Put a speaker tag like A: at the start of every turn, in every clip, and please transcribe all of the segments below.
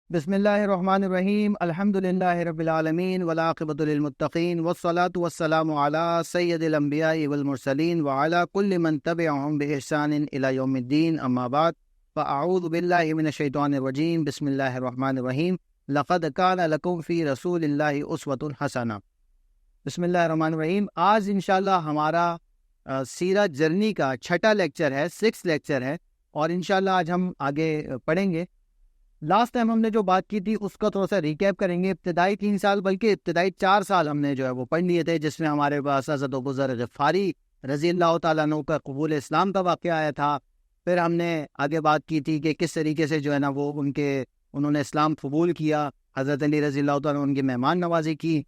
A: بسم اللہ الرحمن الرحیم الحمد للہ رب العالمین والعاقبۃ للمتقین والصلاة والسلام علی سید الانبیاء والمرسلین وعلی کل من تبعهم بإحسان الی یوم الدین اما بعد فاعوذ باللہ من الشیطان الرجیم بسم اللہ الرحمن الرحیم لقد کان لکم فی رسول اللہ اسوۃ حسنہ۔ بسم اللہ الرحمن الرحیم۔ آج انشاءاللہ ہمارا سیرت جرنی کا چھٹا لیکچر ہے، 6 لیکچر ہے، اور انشاءاللہ آج ہم آگے پڑھیں گے۔ لاسٹ ٹائم ہم نے جو بات کی تھی اس کا تھوڑا سا ریکیپ کریں گے۔ ابتدائی 3 سال بلکہ ابتدائی 4 سال ہم نے جو ہے وہ پڑھ لیے تھے، جس میں ہمارے پاس حضرت ابو ذر غفاری رضی اللہ تعالیٰ عنہ کا قبول اسلام کا واقعہ آیا تھا۔ پھر ہم نے آگے بات کی تھی کہ کس طریقے سے جو ہے نا وہ انہوں نے اسلام قبول کیا، حضرت علی رضی اللہ تعالیٰ عنہ ان کی مہمان نوازی کی۔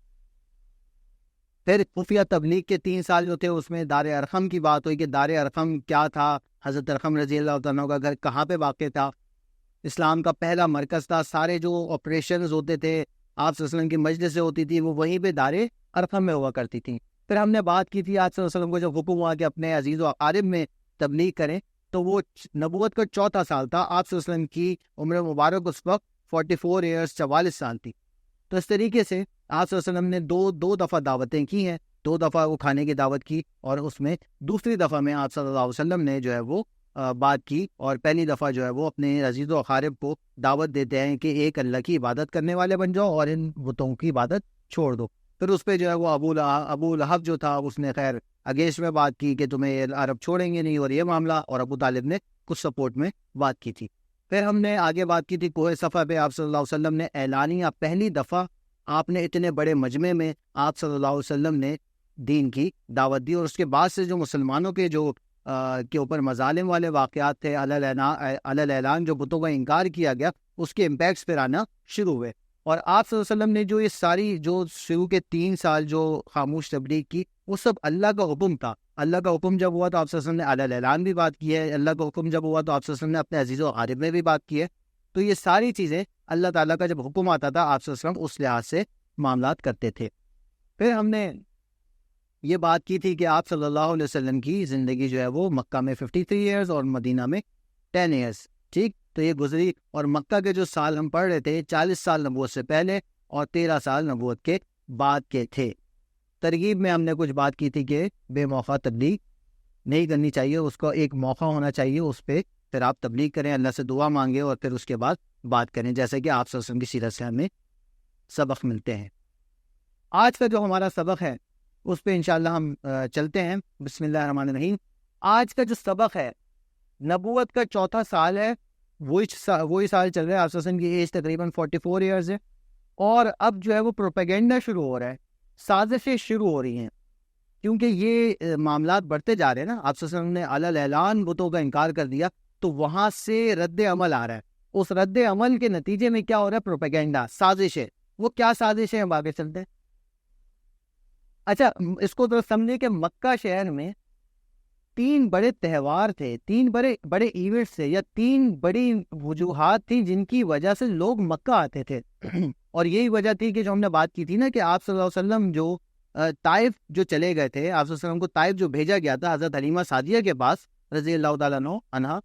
A: پھر خفیہ تبلیغ کے 3 سال جو تھے اس میں دار ارقم کی بات ہوئی کہ دار ارقم کیا تھا، حضرت ارقم رضی اللہ تعالیٰ عنہ کا گھر کہاں پہ واقع تھا، اسلام کا پہلا مرکز تھا، سارے جو آپریشنز ہوتے تھے، آپ صلی اللہ علیہ وسلم کی مجلسیں ہوتی تھی وہ وہیں پہ دار ارقم میں ہوا کرتی تھیں۔ پھر ہم نے بات کی تھی آپ صلی اللہ علیہ وسلم کو جب حکم ہوا کہ اپنے عزیز و اقارب میں تبلیغ کریں، تو وہ نبوت کا 4تھا سال تھا۔ آپ صلی اللہ علیہ وسلم کی عمر مبارک اس وقت 44 ایئرس 44 سال تھی۔ تو اس طریقے سے آپ صلی اللہ علیہ وسلم نے دو دفعہ دعوتیں کی ہیں، 2 دفعہ وہ کھانے کی دعوت کی، اور اس میں دوسری دفعہ میں آپ صلی اللہ علیہ وسلم نے جو ہے وہ بات کی، اور پہلی دفعہ جو ہے وہ اپنے عزیز و اقارب کو دعوت دیتے ہیں کہ ایک اللہ کی عبادت کرنے والے بن جاؤ اور ان بتوں کی عبادت چھوڑ دو۔ پھر اس پہ جو ہے وہ ابو لہب جو تھا اس نے خیر اگینسٹ میں بات کی کہ تمہیں یہ عرب چھوڑیں گے نہیں اور یہ معاملہ، اور ابو طالب نے کچھ سپورٹ میں بات کی تھی۔ پھر ہم نے آگے بات کی تھی کوہ صفا پہ آپ صلی اللہ علیہ وسلم نے اعلانیہ پہلی دفعہ آپ نے اتنے بڑے مجمع میں آپ صلی اللہ علیہ وسلم نے دین کی دعوت دی، اور اس کے بعد سے جو مسلمانوں کے کے اوپر مظالم والے واقعات تھے، علی اعلان جو بتوں کا انکار کیا گیا، اس کے امپیکٹس پھر آنا شروع ہوئے۔ اور آپ صلی اللہ علیہ وسلم نے جو یہ ساری جو شروع کے 3 سال جو خاموش تبلیغ کی، وہ سب اللہ کا حکم تھا۔ اللہ کا حکم جب ہوا تو آپ صلی اللہ علیہ وسلم نے علی اعلان بھی بات کی ہے، اللہ کا حکم جب ہوا تو آپ صلی اللہ علیہ وسلم نے اپنے عزیز و اقارب میں بھی بات کی ہے۔ تو یہ ساری چیزیں اللہ تعالیٰ کا جب حکم آتا تھا آپ صلی اللہ علیہ وسلم اس لحاظ سے معاملات کرتے تھے۔ پھر ہم نے یہ بات کی تھی کہ آپ صلی اللہ علیہ وسلم کی زندگی جو ہے وہ مکہ میں 53 ایئرز اور مدینہ میں 10 ایئرز، ٹھیک، تو یہ گزری۔ اور مکہ کے جو سال ہم پڑھ رہے تھے 40 سال نبوت سے پہلے اور 13 سال نبوت کے بعد کے تھے۔ ترغیب میں ہم نے کچھ بات کی تھی کہ بے موقع تبلیغ نہیں کرنی چاہیے، اس کو ایک موقع ہونا چاہیے، اس پہ پھر آپ تبلیغ کریں، اللہ سے دعا مانگیں اور پھر اس کے بعد بات کریں، جیسے کہ آپ صلی اللہ علیہ وسلم کی سیرت سے ہمیں سبق ملتے ہیں۔ آج کا جو ہمارا سبق ہے اس پہ انشاءاللہ ہم چلتے ہیں۔ بسم اللہ الرحمن الرحیم۔ آج کا جو سبق ہے نبوت کا 4تھا سال ہے، وہی سال چل رہا ہے، آپ صلی اللہ علیہ وسلم کی ایج تقریباً 44 ایئرز ہے، اور اب جو ہے وہ پروپیگنڈا شروع ہو رہا ہے، سازشیں شروع ہو رہی ہیں، کیونکہ یہ معاملات بڑھتے جا رہے ہیں نا۔ آپ صلی اللہ علیہ وسلم نے علی اعلان بتوں کا انکار کر دیا، تو وہاں سے رد عمل آ رہا ہے، اس رد عمل کے نتیجے میں کیا ہو رہا ہے؟ پروپیگنڈا، سازشیں۔ وہ کیا سازشیں؟ ہم آگے چلتے ہیں۔ اچھا، اس کو تو سمجھے کہ مکہ شہر میں 3 بڑے تہوار تھے، 3 بڑے ایونٹس تھے، یا 3 بڑی وجوہات تھیں جن کی وجہ سے لوگ مکہ آتے تھے۔ اور یہی وجہ تھی کہ جو ہم نے بات کی تھی نا کہ آپ صلی اللہ علیہ وسلم جو طائف جو چلے گئے تھے، آپ صلی اللہ علیہ وسلم کو طائف جو بھیجا گیا تھا حضرت حلیمہ سعدیہ کے پاس رضی اللہ تعالیٰ عنہا،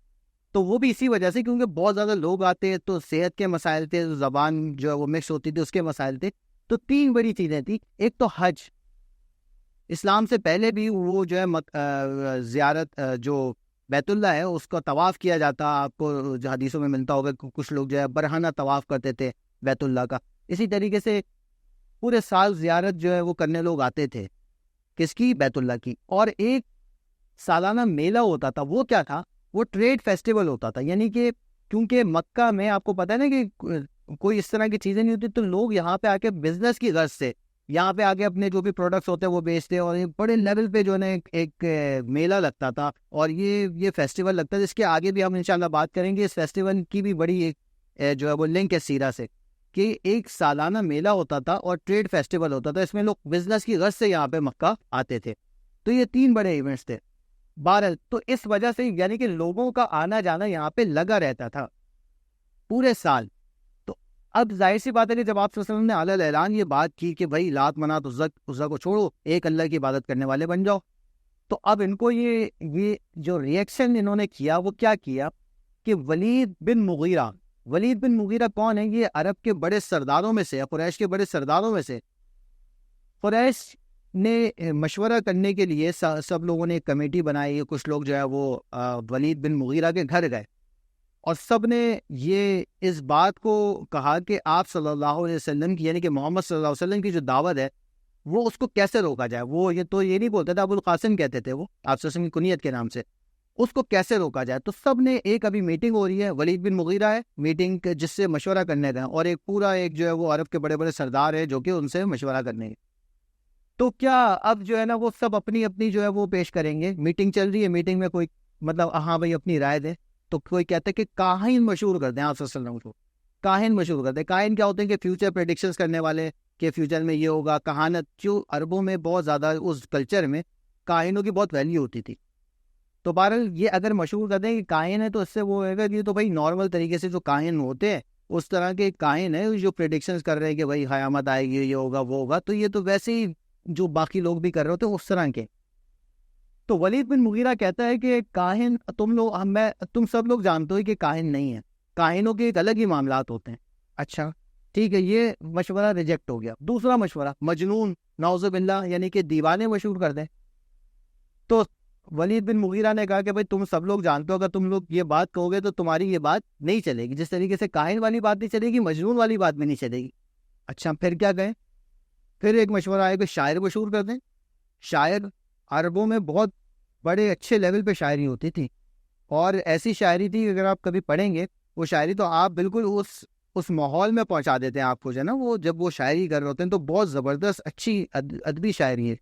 A: تو وہ بھی اسی وجہ سے، کیونکہ بہت زیادہ لوگ آتے تو صحت کے مسائل تھے، زبان جو ہے وہ مکس ہوتی تھی، اس کے مسائل تھے۔ تو 3 بڑی چیزیں تھیں۔ ایک تو حج، اسلام سے پہلے بھی وہ جو ہے زیارت جو بیت اللہ ہے اس کا طواف کیا جاتا، آپ کو جو حدیثوں میں ملتا ہوگا کہ کچھ لوگ جو ہے برہنہ طواف کرتے تھے بیت اللہ کا۔ اسی طریقے سے پورے سال زیارت جو ہے وہ کرنے لوگ آتے تھے، کس کی؟ بیت اللہ کی۔ اور ایک سالانہ میلہ ہوتا تھا، وہ کیا تھا؟ وہ ٹریڈ فیسٹیول ہوتا تھا، یعنی کہ کیونکہ مکہ میں آپ کو پتہ ہے نا کہ کوئی اس طرح کی چیزیں نہیں ہوتی، تو لوگ یہاں پہ آ کے بزنس کی غرض سے یہاں پہ آگے اپنے جو بھی پروڈکٹس ہوتے ہیں وہ بیچتے، اور بڑے لیول پہ جو ہے نا ایک میلہ لگتا تھا، اور یہ فیسٹیول لگتا ہے، جس کے آگے بھی ہم انشاءاللہ بات کریں گے۔ اس فیسٹیول کی بھی بڑی ایک جو ہے وہ لنک ہے سیرہ سے، کہ ایک سالانہ میلہ ہوتا تھا اور ٹریڈ فیسٹیول ہوتا تھا، اس میں لوگ بزنس کی غرض سے یہاں پہ مکہ آتے تھے۔ تو یہ 3 بڑے ایونٹس تھے۔ بہرحال تو اس وجہ سے یعنی کہ لوگوں کا آنا جانا یہاں پہ لگا رہتا تھا پورے سال۔ اب ظاہر سی بات ہے کہ جب آپ صلی اللہ علیہ وسلم نے علی اعلان یہ بات کی کہ بھائی لات منات عزا کو چھوڑو، ایک اللہ کی عبادت کرنے والے بن جاؤ، تو اب ان کو یہ جو ریئیکشن انہوں نے کیا وہ کیا کیا کہ ولید بن مغیرہ ولید بن مغیرہ کون ہے؟ یہ عرب کے بڑے سرداروں میں سے، قریش کے بڑے سرداروں میں سے۔ قریش نے مشورہ کرنے کے لیے سب لوگوں نے ایک کمیٹی بنائی، کچھ لوگ جو ہے وہ ولید بن مغیرہ کے گھر گئے، اور سب نے یہ اس بات کو کہا کہ آپ صلی اللہ علیہ وسلم کی، یعنی کہ محمد صلی اللہ علیہ وسلم کی جو دعوت ہے وہ اس کو کیسے روکا جائے۔ وہ یہ نہیں بولتے تھے، ابو القاسم کہتے تھے وہ، آپ صلی اللہ علیہ وسلم کی کنیت کے نام سے، اس کو کیسے روکا جائے۔ تو سب نے ایک ابھی میٹنگ ہو رہی ہے، ولید بن مغیرہ ہے میٹنگ جس سے مشورہ کرنے گئے، اور ایک پورا جو ہے وہ عرب کے بڑے بڑے سردار ہے جو کہ ان سے مشورہ کرنے گئے۔ تو کیا اب جو ہے نا وہ سب اپنی اپنی جو ہے وہ پیش کریں گے، میٹنگ چل رہی ہے، میٹنگ میں کوئی مطلب ہاں بھائی اپنی رائے دے، تو کوئی کہتا ہے کہ کاہن مشہور کر دیں آپ صلی اللہ علیہ وسلم کو، کاہن مشہور کر دیں۔ کاہن کیا ہوتے ہیں کہ فیوچر پریڈکشنز کرنے والے، کہ فیوچر میں یہ ہوگا، کہانت، جو عربوں میں بہت زیادہ اس کلچر میں کاہنوں کی بہت ویلیو ہوتی تھی۔ تو بہرحال یہ اگر مشہور کر دیں کہ کاہن ہے، تو اس سے وہ ہوئے گا کہ تو بھائی نارمل طریقے سے جو کاہن ہوتے ہیں اس طرح کے کاہن ہے جو پریڈکشنز کر رہے ہیں کہ بھائی قیامت آئے گی، یہ ہوگا وہ ہوگا، تو یہ تو ویسے ہی جو باقی لوگ بھی کر رہے ہوتے ہیں اس طرح کے۔ تو ولید بن مغیرہ کہتا ہے کہ کاہن تم سب لوگ جانتے ہو کہ کاہن نہیں ہے، کاہنوں کے ایک الگ ہی معاملات ہوتے ہیں۔ اچھا ٹھیک ہے، یہ مشورہ ریجیکٹ ہو گیا۔ دوسرا مشورہ، مجنون، نعوذ باللہ، یعنی کہ دیوانے مشہور کر دیں۔ تو ولید بن مغیرہ نے کہا کہ بھائی تم سب لوگ جانتے ہو، اگر تم لوگ یہ بات کہو گے تو تمہاری یہ بات نہیں چلے گی، جس طریقے سے کاہن والی بات نہیں چلے گی، مجنون والی بات بھی نہیں چلے گی۔ اچھا پھر کیا کہیں؟ پھر ایک مشورہ آیا کہ شاعر مشہور کر دیں۔ شاعر، عربوں میں بہت بڑے اچھے لیول پہ شاعری ہوتی تھی، اور ایسی شاعری تھی اگر آپ کبھی پڑھیں گے وہ شاعری تو آپ بالکل اس ماحول میں پہنچا دیتے ہیں آپ کو، جو ہے نا وہ جب وہ شاعری کر رہے ہوتے ہیں تو بہت زبردست اچھی ادبی شاعری ہے۔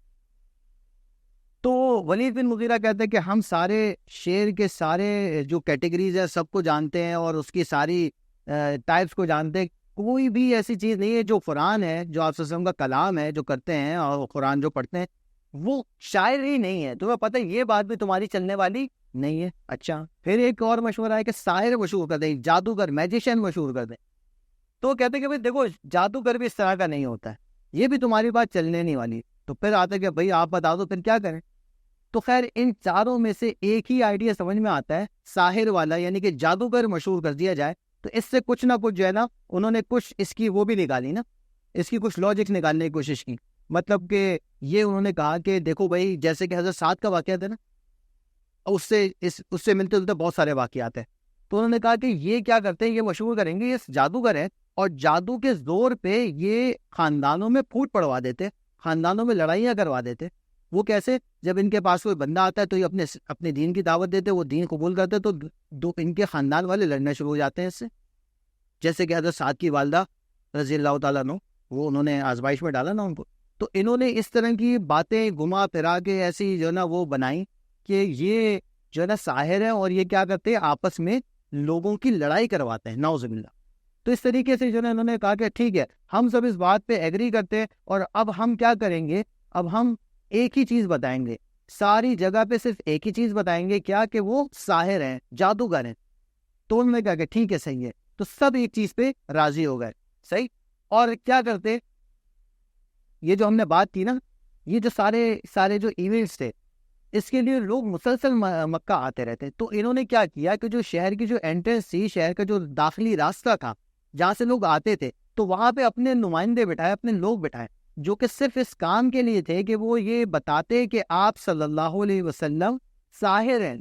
A: تو ولید بن مغیرہ کہتے ہیں کہ ہم سارے شعر کے سارے جو کیٹیگریز ہیں سب کو جانتے ہیں، اور اس کی ساری ٹائپس کو جانتے ہیں، کوئی بھی ایسی چیز نہیں ہے جو قرآن ہے، جو آپ صلی اللہ علیہ وسلم کا کلام ہے جو کرتے ہیں، اور قرآن جو پڑھتے ہیں وہ شاعر ہی نہیں ہے، تمہیں پتہ ہے یہ بات بھی تمہاری چلنے والی نہیں ہے۔ اچھا پھر ایک اور مشورہ ہے کہ ساحر مشہور کر دیں، جادوگر، میجیشین مشہور کر دیں۔ تو کہتے ہیں کہ بھائی دیکھو جادوگر بھی اس طرح کا نہیں ہوتا ہے، یہ بھی تمہاری بات چلنے نہیں والی۔ تو پھر آتا ہے کہ بھائی آپ بتا دو پھر کیا کریں۔ تو خیر ان چاروں میں سے ایک ہی آئیڈیا سمجھ میں آتا ہے، ساحر والا، یعنی کہ جادوگر مشہور کر دیا جائے۔ تو اس سے کچھ نہ کچھ جو ہے نا انہوں نے کچھ اس کی وہ بھی نکالی نا، اس کی کچھ لاجک نکالنے کی کوشش کی، مطلب کہ یہ انہوں نے کہا کہ دیکھو بھائی جیسے کہ حضرت سعد کا واقعہ تھا نا، اس سے ملتے جلتے بہت سارے واقعات ہیں۔ تو انہوں نے کہا کہ یہ کیا کرتے ہیں، یہ مشہور کریں گے، یہ جادوگر ہے، اور جادو کے زور پہ یہ خاندانوں میں پھوٹ پڑوا دیتے، خاندانوں میں لڑائیاں کروا دیتے۔ وہ کیسے؟ جب ان کے پاس کوئی بندہ آتا ہے تو یہ اپنے دین کی دعوت دیتے، وہ دین قبول کرتے تو ان کے خاندان والے لڑنا شروع ہو جاتے ہیں اس سے۔ جیسے کہ حضرت سعد کی والدہ رضی اللہ تعالیٰ عنہ، وہ انہوں نے آزمائش میں ڈالا نا ان کو، تو انہوں نے اس طرح کی باتیں گھما پھرا کے ایسی جو ہے نا وہ بنائی کہ یہ جو ہے نا ساحر ہے، اور یہ کیا کرتے ہیں آپس میں لوگوں کی لڑائی کرواتے ہیں، نعوذ باللہ۔ تو اس طریقے سے جو ہے انہوں نے کہا کہ ٹھیک ہے ہم سب اس بات پہ ایگری کرتے ہیں، اور اب ہم کیا کریں گے، اب ہم ایک ہی چیز بتائیں گے، ساری جگہ پہ صرف ایک ہی چیز بتائیں گے، کیا کہ وہ ساحر ہیں، جادوگر ہیں۔ تو انہوں نے کہا کہ ٹھیک ہے صحیح ہے، تو سب ایک چیز پہ راضی ہو گئے، صحیح۔ اور کیا کرتے، یہ جو ہم نے بات کی نا، یہ جو سارے جو ایونٹس تھے، اس کے لیے لوگ مسلسل مکہ آتے رہتے۔ تو انہوں نے کیا کیا کہ جو شہر کی جو انٹرنس تھی، شہر کا جو داخلی راستہ تھا جہاں سے لوگ آتے تھے، تو وہاں پہ اپنے نمائندے بٹھائے، اپنے لوگ بٹھائے، جو کہ صرف اس کام کے لیے تھے کہ وہ یہ بتاتے کہ آپ صلی اللہ علیہ وسلم ساحر ہیں،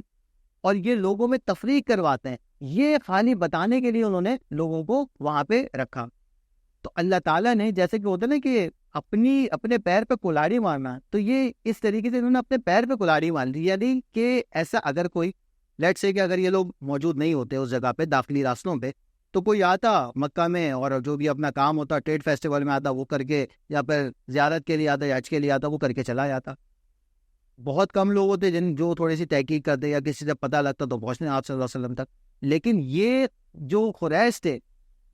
A: اور یہ لوگوں میں تفریق کرواتے ہیں۔ یہ خالی بتانے کے لیے انہوں نے لوگوں کو وہاں پہ رکھا۔ تو اللہ تعالیٰ نے جیسے کہ ہوتا نا کہ اپنے پیر پہ کلاڑی مارنا، تو یہ اس طریقے سے انہوں نے اپنے پیر پہ کلاڑی مار دی، یعنی کہ ایسا اگر کوئی لیٹ سے کہ اگر یہ لوگ موجود نہیں ہوتے اس جگہ پہ داخلی راستوں پہ، تو کوئی آتا مکہ میں اور جو بھی اپنا کام ہوتا ٹریڈ فیسٹیول میں آتا وہ کر کے، یا پھر زیارت کے لیے آتا یا حج کے لیے آتا وہ کر کے چلا جاتا۔ بہت کم لوگ ہوتے جو تھوڑی سی تحقیق کرتے یا کسی سے پتہ لگتا تو پہنچنے آپ صلی اللہ علیہ وسلم تک۔ لیکن یہ جو قریش تھے،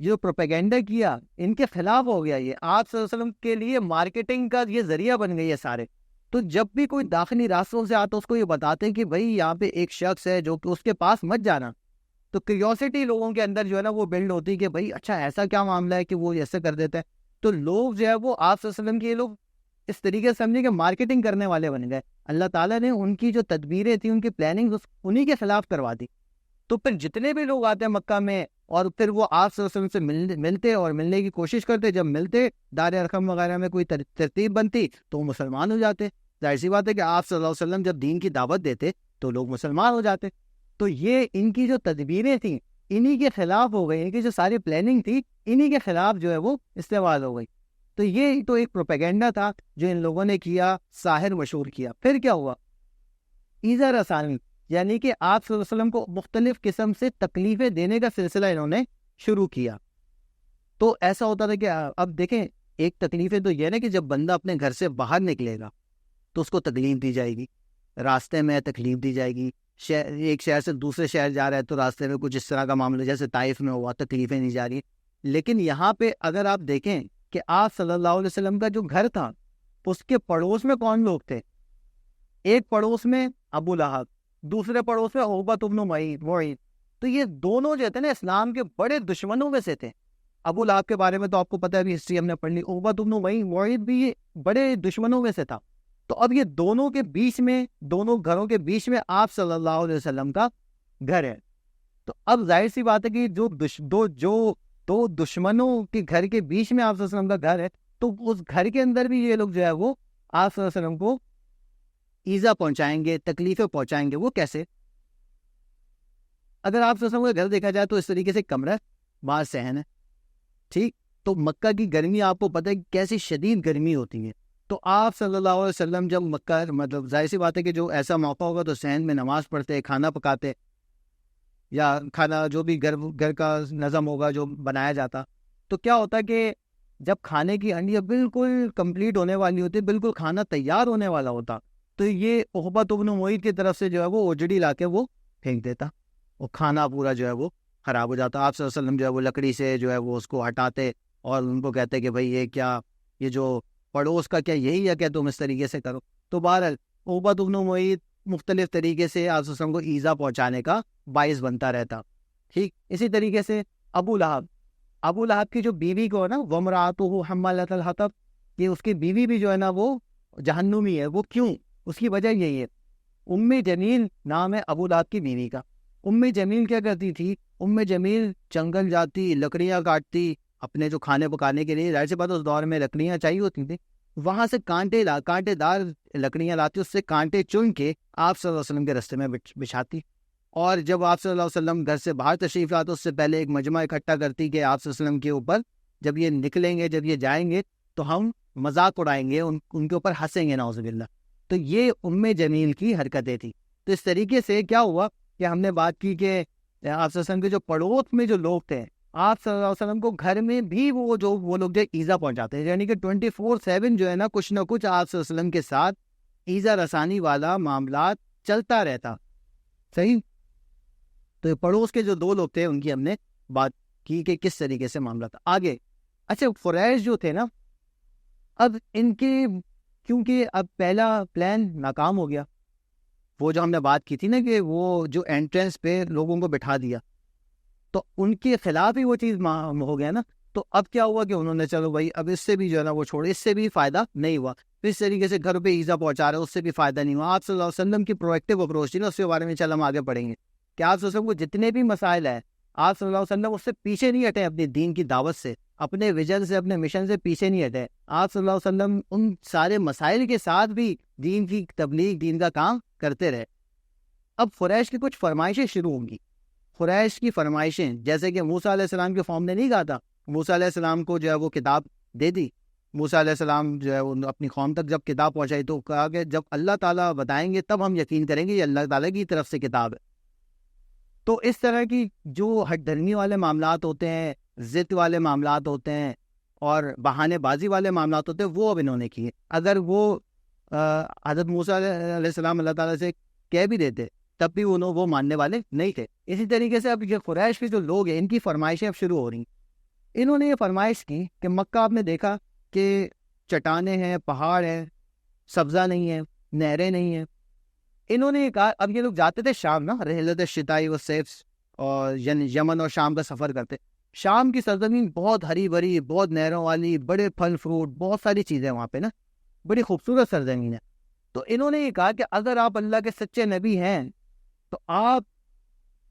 A: جو پروپیگنڈا کیا، ان کے خلاف ہو گیا، یہ آپ صلی اللہ علیہ وسلم کے لیے مارکیٹنگ کا یہ ذریعہ بن گئی ہے سارے۔ تو جب بھی کوئی داخلی راستوں سے آتا اس کو یہ بتاتے ہیں کہ بھائی یہاں پہ ایک شخص ہے جو کہ اس کے پاس مت جانا۔ تو کیوریوسٹی لوگوں کے اندر جو ہے نا وہ بلڈ ہوتی ہے کہ بھائی اچھا ایسا کیا معاملہ ہے کہ وہ ایسے کر دیتا ہے۔ تو لوگ جو ہے وہ آپ صلی اللہ علیہ وسلم کے لوگ اس طریقے سے سمجھے کہ مارکیٹنگ کرنے والے بن گئے۔ اللہ تعالیٰ نے ان کی جو تدبیریں تھیں، ان کی پلاننگ انہی کے خلاف کروا دی۔ تو پھر جتنے بھی لوگ آتے ہیں مکہ میں اور پھر وہ آپ صلی اللہ علیہ وسلم سے ملتے اور ملنے کی کوشش کرتے. جب ملتے دار ارقم وغیرہ میں کوئی ترتیب بنتی تو وہ مسلمان ہو جاتے. ظاہر سی بات ہے کہ آپ صلی اللہ علیہ وسلم جب دین کی دعوت دیتے تو لوگ مسلمان ہو جاتے. تو یہ ان کی جو تدبیریں تھیں انہی کے خلاف ہو گئی. ان کی جو ساری پلاننگ تھی انہی کے خلاف جو ہے وہ استعمال ہو گئی. تو یہ تو ایک پروپیگنڈا تھا جو ان لوگوں نے کیا, ساحر مشہور کیا. پھر کیا ہوا؟ ایذا رسانی, یعنی کہ آپ صلی اللہ علیہ وسلم کو مختلف قسم سے تکلیفیں دینے کا سلسلہ انہوں نے شروع کیا. تو ایسا ہوتا تھا کہ اب دیکھیں, ایک تکلیفیں تو یہ نا کہ جب بندہ اپنے گھر سے باہر نکلے گا تو اس کو تکلیف دی جائے گی, راستے میں تکلیف دی جائے گی. ایک شہر سے دوسرے شہر جا رہا ہے تو راستے میں کچھ اس طرح کا معاملہ جیسے طائف میں ہوا, تکلیفیں نہیں جا رہی. لیکن یہاں پہ اگر آپ دیکھیں کہ آپ صلی اللہ علیہ وسلم کا جو گھر تھا اس کے پڑوس میں کون لوگ تھے؟ ایک پڑوس میں ابو لہب, دوسرے پڑوس میں عقبہ بن معیط. تو یہ دونوں جو تھے نا اسلام کے بڑے دشمنوں میں سے تھے. ابو لہب کے بارے میں تو آپ کو پتہ ہے, ابھی ہسٹری ہم نے پڑھ لی. عقبہ بن معیط بھی یہ بڑے دشمنوں میں سے تھا. تو اب یہ دونوں کے بیچ میں, دونوں گھروں کے بیچ میں آپ صلی اللہ علیہ وسلم کا گھر ہے. تو اب ظاہر سی بات ہے کہ دو دشمنوں کے گھر کے بیچ میں آپ صلی اللہ علیہ وسلم کا گھر ہے, تو اس گھر کے اندر بھی یہ لوگ جو ہے وہ آپ صلی اللہ علیہ وسلم کو ایذا پہنچائیں گے, تکلیفیں پہنچائیں گے. وہ کیسے؟ اگر آپ صلی اللہ علیہ وسلم کا گھر دیکھا جائے تو اس طریقے سے کمرہ, باہر صحن ہے, ٹھیک. تو مکہ کی گرمی آپ کو پتہ ہے کیسی شدید گرمی ہوتی ہے. تو آپ صلی اللہ علیہ وسلم جب مکہ, مطلب ظاہر سی بات ہے کہ جو ایسا موقع ہوگا تو صحن میں نماز پڑھتے, کھانا پکاتے, یا کھانا جو بھی گھر کا نظم ہوگا جو بنایا جاتا. تو کیا ہوتا کہ جب کھانے کی ہنڈیاں بالکل کمپلیٹ ہونے والی ہوتی, بالکل کھانا تیار ہونے والا ہوتا, تو یہ عقبہ بن معیط کی طرف سے جو ہے وہ اوجڑی لا کے وہ پھینک دیتا, اور کھانا پورا جو ہے وہ خراب ہو جاتا. آپ صلی اللہ علیہ وسلم جو ہے وہ لکڑی سے جو ہے وہ اس کو ہٹاتے اور ان کو کہتے کہ بھائی یہ کیا, یہ جو پڑوس کا کیا یہی ہے کہ تم اس طریقے سے کرو. تو بہرحال عقبہ بن معیط مختلف طریقے سے آپ صلی اللہ علیہ وسلم کو ایذا پہنچانے کا باعث بنتا رہتا, ٹھیک. اسی طریقے سے ابو لہب کی جو بیوی کو ہے نا, وامرأتہ حمالۃ الحطب, یہ اس کی بیوی بھی جو ہے نا وہ جہنمی ہے. وہ کیوں؟ اس کی وجہ یہی ہے, جمیل نام ہے ابو لہب کی بیوی کا. جمیل کیا کرتی تھی؟ جمیل جنگل جاتی, لکڑیاں کاٹتی اپنے جو کھانے پکانے کے لیے. ظاہر سی بات اس دور میں لکڑیاں چاہیے ہوتی تھیں. وہاں سے کانٹے دار لکڑیاں لاتی, اس سے کانٹے چن کے آپ صلی اللہ علیہ وسلم کے راستے میں بچھاتی. اور جب آپ صلی اللہ علیہ وسلم گھر سے باہر تشریف لاتے اس سے پہلے ایک مجمع اکٹھا کرتی کہ آپ صلی اللہ علیہ وسلم کے اوپر جب یہ نکلیں گے, جب یہ جائیں گے تو ہم مذاق اڑائیں گے, ان کے اوپر ہنسیں گے, نعوذ باللہ. تو یہ جمیل کی حرکتیں تھی. تو اس طریقے سے کیا ہوا کہ ہم نے بات کی کہ آپ صلی اللہ علیہ وسلم کے جو پڑوس میں جو لوگ تھے, آپ صلی اللہ علیہ وسلم کو گھر میں بھی وہ لوگ جو ایذا پہنچاتے ہیں, یعنی کہ 24/7 جو ہے نا کچھ نہ کچھ آپ صلی اللہ علیہ وسلم کے ساتھ ایذا رسانی والا معاملات چلتا رہتا, صحیح. تو یہ پڑوس کے جو دو لوگ تھے ان کی ہم نے بات کی کہ کس طریقے سے معاملہ تھا. آگے اچھا, قریش جو تھے نا, اب ان کے کیونکہ اب پہلا پلان ناکام ہو گیا, وہ جو ہم نے بات کی تھی نا کہ وہ جو انٹرنس پہ لوگوں کو بٹھا دیا, تو ان کے خلاف ہی وہ چیز ہو گیا نا. تو اب کیا ہوا کہ انہوں نے چلو بھائی اب اس سے بھی جو ہے نا وہ چھوڑے, اس سے بھی فائدہ نہیں ہوا. اس طریقے سے گھر پہ ایذا پہنچا رہے, اس سے بھی فائدہ نہیں ہوا. آپ صلی اللہ علیہ وسلم کی پرویکٹیو اپروچ تھی نا, اس کے بارے میں چل ہم آگے پڑھیں گے کہ آپ صلی اللہ علیہ وسلم کو جتنے بھی مسائل ہیں, آپ صلی اللہ علیہ وسلم اس سے پیچھے نہیں ہٹے, اپنی دین کی دعوت سے, اپنے ویژن سے, اپنے مشن سے پیچھے نہیں ہٹے. آپ صلی اللہ علیہ وسلم ان سارے مسائل کے ساتھ بھی دین کی تبلیغ, دین کا کام کرتے رہے. اب قریش کی کچھ فرمائشیں شروع ہوں گی. قریش کی فرمائشیں جیسے کہ موسیٰ علیہ السلام کے قوم نے نہیں کہا تھا, موسیٰ علیہ السلام کو جو ہے وہ کتاب دے دی. موسیٰ علیہ السلام جو ہے اپنی قوم تک جب کتاب پہنچائی تو کہا کہ جب اللہ تعالیٰ بتائیں گے تب ہم یقین کریں گے یہ اللہ تعالیٰ کی طرف سے کتاب ہے. تو اس طرح کی جو ہٹ دھرمی والے معاملات ہوتے ہیں, ضد والے معاملات ہوتے ہیں, اور بہانے بازی والے معاملات ہوتے ہیں, وہ اب انہوں نے کیے. اگر وہ حضرت موسیٰ علیہ السلام اللہ تعالیٰ سے کہہ بھی دیتے تب بھی وہ ماننے والے نہیں تھے. اسی طریقے سے اب یہ قریش کے جو لوگ ہیں ان کی فرمائشیں اب شروع ہو رہی ہیں. انہوں نے یہ فرمائش کی کہ مکہ آپ نے دیکھا کہ چٹانیں ہیں, پہاڑ ہیں, سبزہ نہیں ہے, نہریں نہیں ہیں. انہوں نے یہ کہا, اب یہ لوگ جاتے تھے شام نا, رحلت الشتاء والصیف, اور یمن اور شام کا سفر کرتے. شام کی سرزمین بہت ہری بھری, بہت نہروں والی, بڑے پھل فروٹ, بہت ساری چیزیں وہاں پہ نا, بڑی خوبصورت سرزمین ہے. تو انہوں نے یہ کہا کہ اگر آپ اللہ کے سچے نبی ہیں تو آپ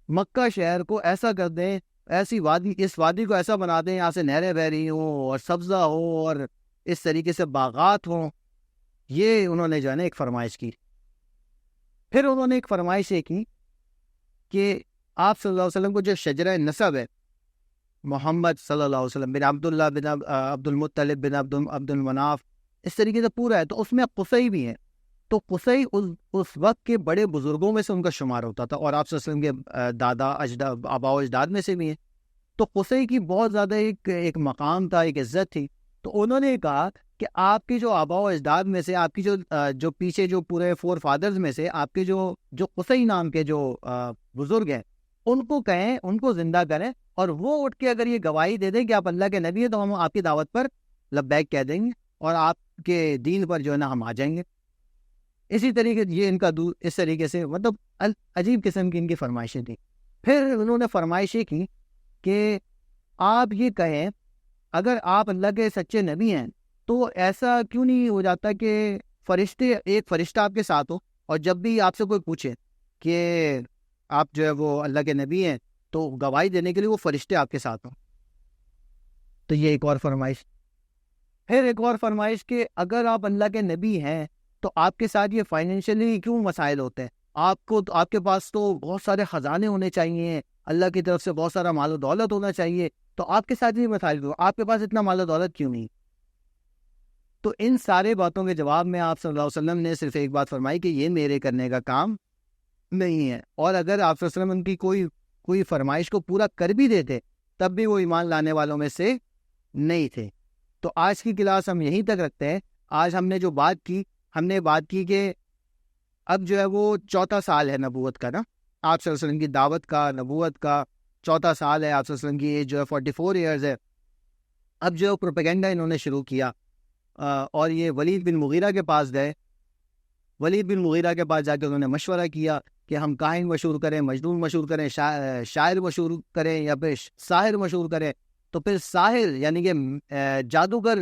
A: مکہ شہر کو ایسا کر دیں, ایسی وادی، اس وادی کو ایسا بنا دیں یہاں سے نہریں بہ رہی ہوں اور سبزہ ہو اور اس طریقے سے باغات ہوں. یہ انہوں نے جو ہے نا ایک فرمائش کی. پھر انہوں نے ایک فرمائش یہ کی کہ آپ صلی اللہ علیہ وسلم کو جو شجرہ نسب ہے، محمد صلی اللہ علیہ وسلم بن عبداللہ بن عبد المطلب بن عبد المناف، اس طریقے سے پورا ہے، تو اس میں قصی بھی ہیں. تو قصی اس وقت کے بڑے بزرگوں میں سے ان کا شمار ہوتا تھا، اور آپ صلی اللہ علیہ وسلم کے دادا اجداد، آبا و اجداد میں سے بھی ہیں. تو قصی کی بہت زیادہ ایک مقام تھا، ایک عزت تھی. تو انہوں نے کہا کہ آپ کی جو آبا و اجداد میں سے، آپ کی جو پیچھے جو پورے فور فادرز میں سے آپ کے جو قصی نام کے جو بزرگ ہیں، ان کو کہیں، ان کو زندہ کریں، اور وہ اٹھ کے اگر یہ گواہی دے دیں کہ آپ اللہ کے نبی ہیں، تو ہم آپ کی دعوت پر لبیک کہہ دیں گے اور آپ کے دین پر جو ہے نا ہم آ جائیں گے. اسی طریقے یہ ان کا اس طریقے سے مطلب عجیب قسم کی ان کی فرمائشیں تھیں. پھر انہوں نے فرمائشیں کی کہ آپ یہ کہیں اگر آپ اللہ کے سچے نبی ہیں تو ایسا کیوں نہیں ہو جاتا کہ ایک فرشتہ آپ کے ساتھ ہو، اور جب بھی آپ سے کوئی پوچھے کہ آپ جو ہے وہ اللہ کے نبی ہیں تو گواہی دینے کے لیے وہ فرشتے آپ کے ساتھ ہوں. تو یہ ایک اور فرمائش. پھر ایک اور فرمائش کہ اگر آپ اللہ کے نبی ہیں تو آپ کے ساتھ یہ فائنینشلی کیوں مسائل ہوتے ہیں؟ آپ کے پاس تو بہت سارے خزانے ہونے چاہیے، اللہ کی طرف سے بہت سارا مال و دولت ہونا چاہیے، تو آپ کے ساتھ یہ مسائل کیوں؟ آپ کے پاس اتنا مال و دولت کیوں نہیں؟ تو ان سارے باتوں کے جواب میں آپ صلی اللہ علیہ وسلم نے صرف ایک بات فرمائی کہ یہ میرے کرنے کا کام نہیں ہے. اور اگر آپ صلی اللہ علیہ وسلم ان کی کوئی فرمائش کو پورا کر بھی دیتے تب بھی وہ ایمان لانے والوں میں سے نہیں تھے. تو آج کی کلاس ہم یہیں تک رکھتے ہیں. آج ہم نے جو بات کی، ہم نے بات کی کہ اب جو ہے وہ چوتھا سال ہے نبوت کا نا، آپ صلی اللہ علیہ وسلم کی دعوت کا، نبوت کا چوتھا سال ہے. آپ صلی اللہ علیہ وسلم کی ایج جو ہے 44 ایئرز ہے. اب جو پروپیگنڈا انہوں نے شروع کیا اور یہ ولید بن مغیرہ کے پاس گئے. ولید بن مغیرہ کے پاس جا کے انہوں نے مشورہ کیا کہ ہم کاہن مشہور کریں، مجنون مشہور کریں، شاعر مشہور کریں یا پھر ساحر مشہور کریں. تو پھر ساحر یعنی کہ جادوگر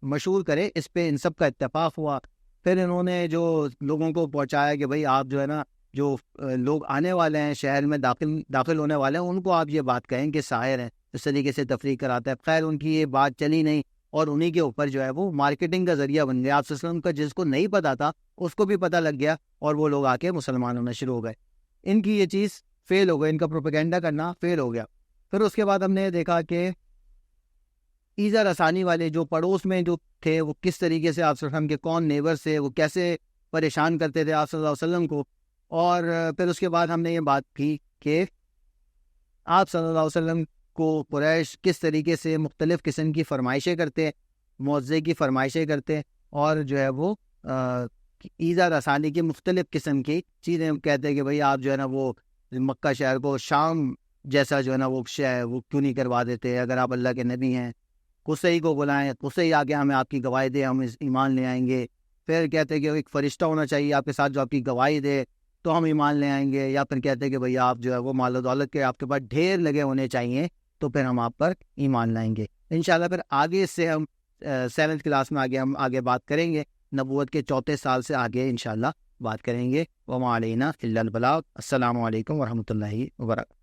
A: مشہور کرے، اس پہ ان سب کا اتفاق ہوا. پھر انہوں نے جو لوگوں کو پہنچایا کہ بھائی آپ جو ہے نا، جو لوگ آنے والے ہیں شہر میں داخل ہونے والے ہیں، ان کو آپ یہ بات کہیں کہ ساحر ہیں، اس طریقے سے تفریح کراتا ہے. خیر ان کی یہ بات چلی نہیں، اور انہی کے اوپر جو ہے وہ مارکیٹنگ کا ذریعہ بن گیا. آپ صلی اللہ علیہ وسلم کا جس کو نہیں پتا تھا اس کو بھی پتہ لگ گیا، اور وہ لوگ آ کے مسلمان ہونا شروع ہو گئے. ان کی یہ چیز فیل ہو گئی، ان کا پروپیگنڈا کرنا فیل ہو گیا. پھر اس کے بعد ہم نے دیکھا کہ ایزا رسانی والے جو پڑوس میں جو تھے، وہ کس طریقے سے آپ صلی اللہ علیہ وسلم کے کون نیبر سے وہ کیسے پریشان کرتے تھے آپ صلی اللہ علیہ وسلم کو. اور پھر اس کے بعد ہم نے یہ بات کی کہ آپ صلی اللہ علیہ وسلم کو قریش کس طریقے سے مختلف قسم کی فرمائشیں کرتے، معجزے کی فرمائشیں کرتے، اور جو ہے وہ ایزا رسانی کی مختلف قسم کی چیزیں کہتے کہ بھئی آپ جو ہے نا وہ مکہ شہر کو شام جیسا جو ہے نا وہ شہر وہ کیوں نہیں کروا دیتے اگر آپ اللہ کے نبی ہیں. قصی کو بلائیں، قصی آ کے ہمیں آپ کی گواہی دے، ہم ایمان لے آئیں گے. پھر کہتے کہ ایک فرشتہ ہونا چاہیے آپ کے ساتھ جو آپ کی گواہی دے تو ہم ایمان لے آئیں گے. یا پھر کہتے کہ بھئی آپ جو ہے وہ مال و دولت کے آپ کے پاس ڈھیر لگے ہونے چاہیے تو پھر ہم آپ پر ایمان لائیں گے. انشاءاللہ پھر آگے اس سے ہم 7th کلاس میں ہم آگے بات کریں گے، نبوت کے چوتھے سال سے آگے انشاءاللہ بات کریں گے. وما علینا الا البلاغ. السلام علیکم ورحمۃ اللہ وبرکاتہ.